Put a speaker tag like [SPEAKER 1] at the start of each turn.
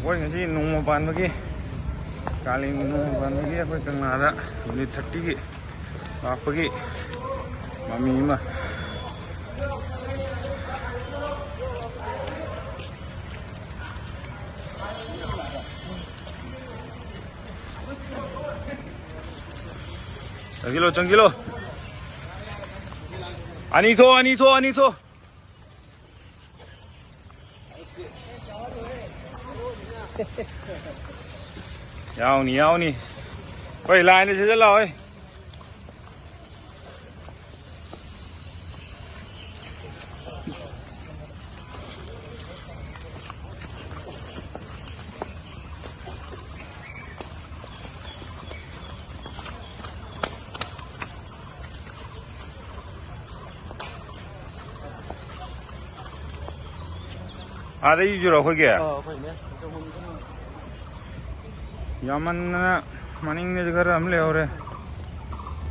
[SPEAKER 1] Quay cái gì nung mà bàn với kia cá linh nung mà bàn với kia quay càng là unit 30 ki apa ki mami mà Chẳng kilo ani tho Yao ni quay lại này sẽ rất lâu à đây chưa rồi kìa Yaman maning ne jagah ramle ho re